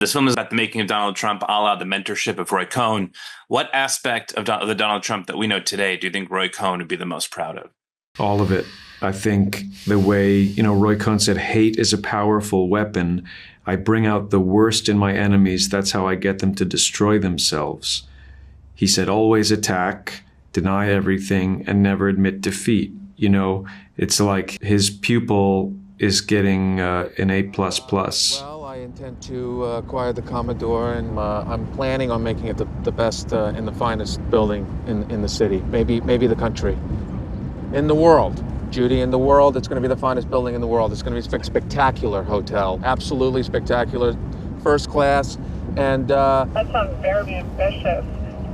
This film is about the making of Donald Trump, a la the mentorship of Roy Cohn. What aspect of the Donald Trump that we know today do you think Roy Cohn would be the most proud of? All of it. I think the way, Roy Cohn said, hate is a powerful weapon. I bring out the worst in my enemies. That's how I get them to destroy themselves. He said, always attack, deny everything, and never admit defeat. It's like his pupil is getting an A++. Well, I intend to acquire the Commodore, and I'm planning on making it the best and the finest building in the city, maybe the country, in the world. Judy, in the world, it's going to be the finest building in the world. It's going to be a spectacular hotel, absolutely spectacular, first class, and... That sounds very ambitious.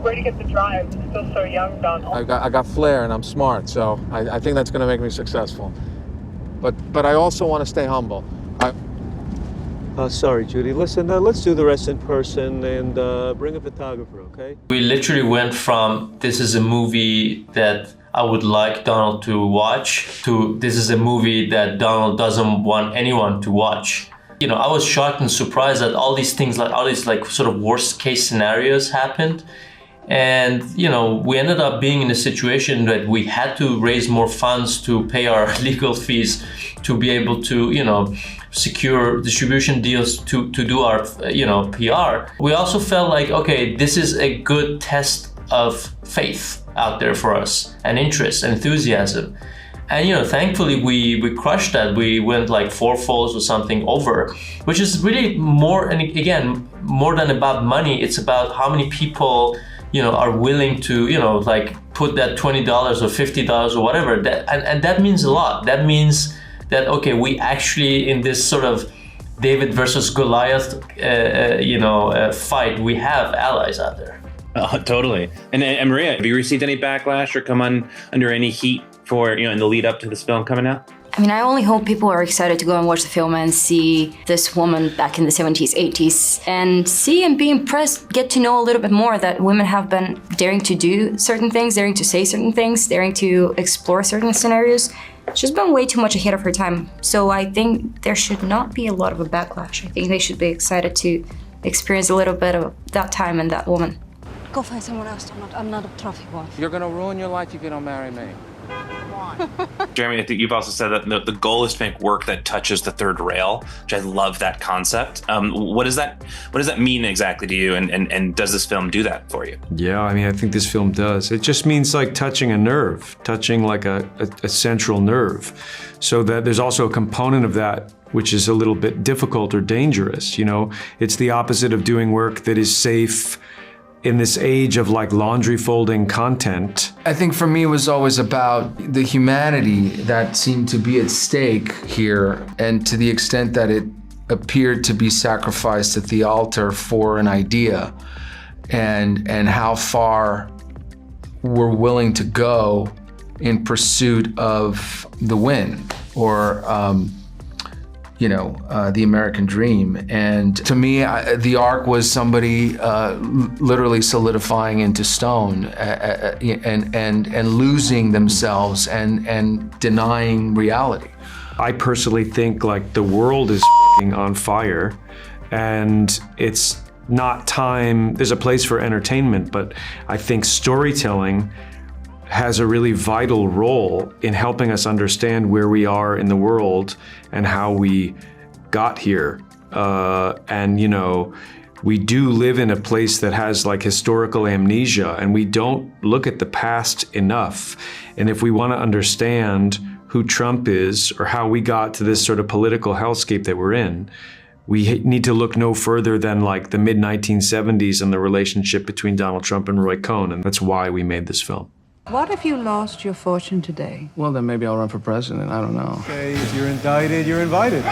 Where do you get the drive? You're still so young, Donald. I got flair and I'm smart, so I think that's going to make me successful. But I also want to stay humble. Sorry, Judy. Listen, let's do the rest in person and bring a photographer, okay? We literally went from this is a movie that I would like Donald to watch to this is a movie that Donald doesn't want anyone to watch. I was shocked and surprised that all these things, all these sort of worst case scenarios happened. And, we ended up being in a situation that we had to raise more funds to pay our legal fees to be able to, secure distribution deals to do our, PR. We also felt like, okay, this is a good test of faith out there for us, and interest, and enthusiasm. And, thankfully we crushed that. We went like 4 folds or something over, which is really more, and again, more than about money. It's about how many people are willing to, put that $20 or $50 or whatever. And that means a lot. That means that, okay, we actually, in this sort of David versus Goliath, fight, we have allies out there. Oh, totally. And Maria, have you received any backlash or come under any heat for, in the lead up to this film coming out? I mean, I only hope people are excited to go and watch the film and see this woman back in the 70s, 80s, and see and be impressed, get to know a little bit more that women have been daring to do certain things, daring to say certain things, daring to explore certain scenarios. She's been way too much ahead of her time. So I think there should not be a lot of a backlash. I think they should be excited to experience a little bit of that time and that woman. Go find someone else. I'm not a trophy wife. You're going to ruin your life if you don't marry me. Jeremy, I think you've also said that the goal is to make work that touches the third rail, which I love that concept. What does that mean exactly to you, and does this film do that for you? Yeah, I think this film does. It just means like touching a nerve, touching like a central nerve. So that there's also a component of that which is a little bit difficult or dangerous. It's the opposite of doing work that is safe in this age of like laundry folding content. I think for me it was always about the humanity that seemed to be at stake here, and to the extent that it appeared to be sacrificed at the altar for an idea, and how far we're willing to go in pursuit of the win, or the American dream. And to me, the arc was somebody literally solidifying into stone and losing themselves and denying reality. I personally think like the world is on fire, and it's not time. There's a place for entertainment, but I think storytelling has a really vital role in helping us understand where we are in the world and how we got here. We do live in a place that has like historical amnesia, and we don't look at the past enough. And if we want to understand who Trump is or how we got to this sort of political hellscape that we're in, we need to look no further than like the mid-1970s and the relationship between Donald Trump and Roy Cohn. And that's why we made this film. What if you lost your fortune today? Well, then maybe I'll run for president. I don't know. Okay, if you're indicted, you're invited.